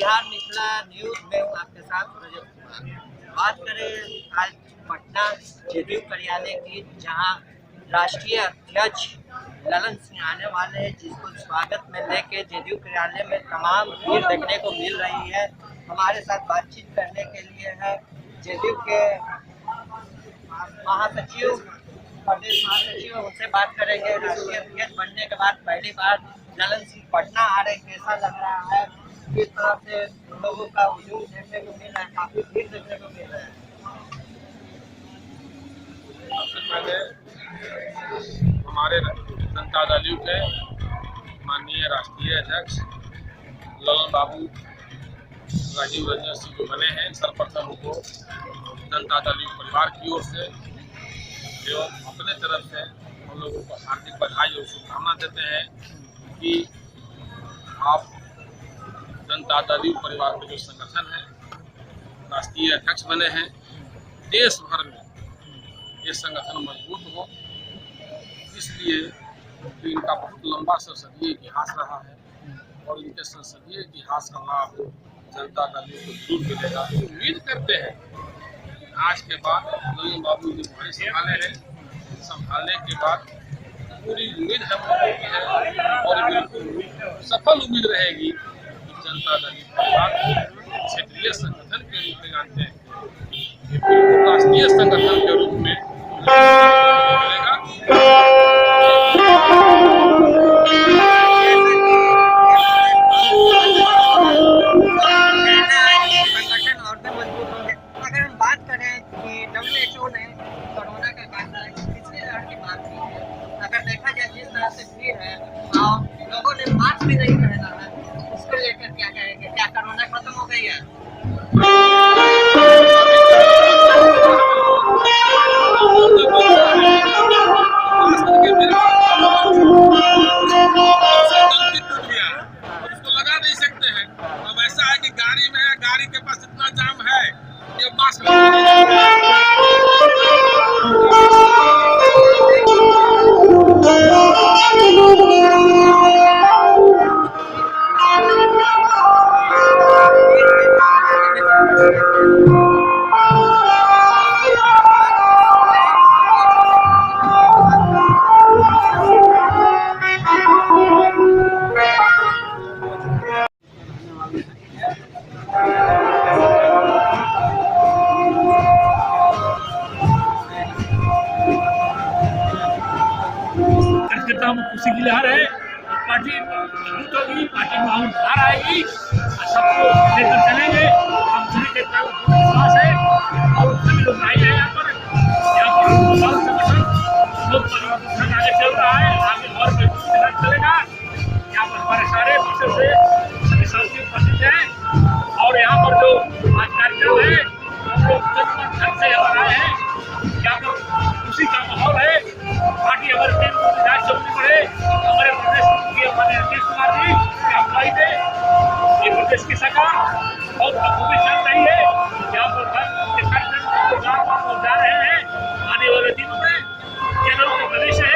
Bihar Mithila news में हूँ आपके साथ रजत कुमार। बात करें आज पटना जेडीयू कार्यालय की, जहां राष्ट्रीय अध्यक्ष ललन सिंह आने वाले हैं, जिसको स्वागत में लेके जेडीयू कार्यालय में तमाम भीड़ देखने को मिल रही है। हमारे साथ बातचीत करने के लिए है जेडीयू के महासचिव, प्रदेश महासचिव, उनसे बात करेंगे। राष्ट्रीय अध्यक्ष बनने के बाद पहली बार ललन सिंह पटना आ रहे, कैसा लग रहा है, किस तरह से लोगों का हुजूम देखने को मिल रहा है, काफी भीड़ देखने को मिल रहा है। सबसे पहले हमारे जनता दल यू के माननीय राष्ट्रीय अध्यक्ष ललन बाबू राजीव रंजन सिंह जो बने हैं, सर्वप्रथम उनको जनता दल यू परिवार की ओर से एवं अपने तरफ से हम लोगों को हार्दिक बधाई और शुभकामना देते हैं कि आप जनता दल यू परिवार के जो संगठन है, राष्ट्रीय अध्यक्ष बने हैं। देश भर में ये संगठन मजबूत हो, इसलिए कि इनका बहुत लंबा संसदीय इतिहास रहा है और इनके संसदीय इतिहास का लाभ जनता दल यू को जरूर मिलेगा। उम्मीद करते हैं आज के बाद ललन बाबू जी भारी संभाले हैं, संभालने के बाद पूरी उम्मीद हम लोगों की है और बिल्कुल सफल उम्मीद रहेगी कि जनता दल यू परिवार क्षेत्रीय संगठन के रूप में जानते हैं, बिल्कुल राष्ट्रीय संगठन के रूप में मिलेगा। अगर हम बात करें कि WHO ने कोरोना का गाइडलाइन पिछली लहर की बात की है, अगर देखा जाए जिस तरह से भीड़ है और लोगों ने मास्क भी नहीं पहना है, उसको लेकर क्या कहेंगे? क्या कोरोना खत्म हो गई है? उसको लगा नहीं सकते हैं। अब ऐसा है कि गाड़ी में है, गाड़ी के पास इतना जाम है कि मास्क हम खुशी की लहर है। पार्टी मजबूत होगी, पार्टी में हम बाहर आएगी, सबको लेकर चलेंगे। हम सभी के विश्वास है और सभी लोग आए हैं यहाँ पर संगठन लोग परिवर्तन आगे चल रहा है, आगे और मजबूत चलेगा। यहाँ पर हमारे सारे विषय से सभी साथी उपस्थित हैं और यहाँ पर जो आज कार्यक्रम है हम लोग ढंग से यहाँ आए हैं। यहाँ पर खुशी का माहौल है। पार्टी हमारे विधायक चौधरी पड़े, हमारे प्रदेश मुखिया माननीय नीतीश कुमार जी के अगुवाई में ये प्रदेश की सरकार बहुत बखूबी चल रही है। यहाँ पर हर कार्यक्रम जा रहे हैं। आने वाले दिनों में केरल का भविष्य है।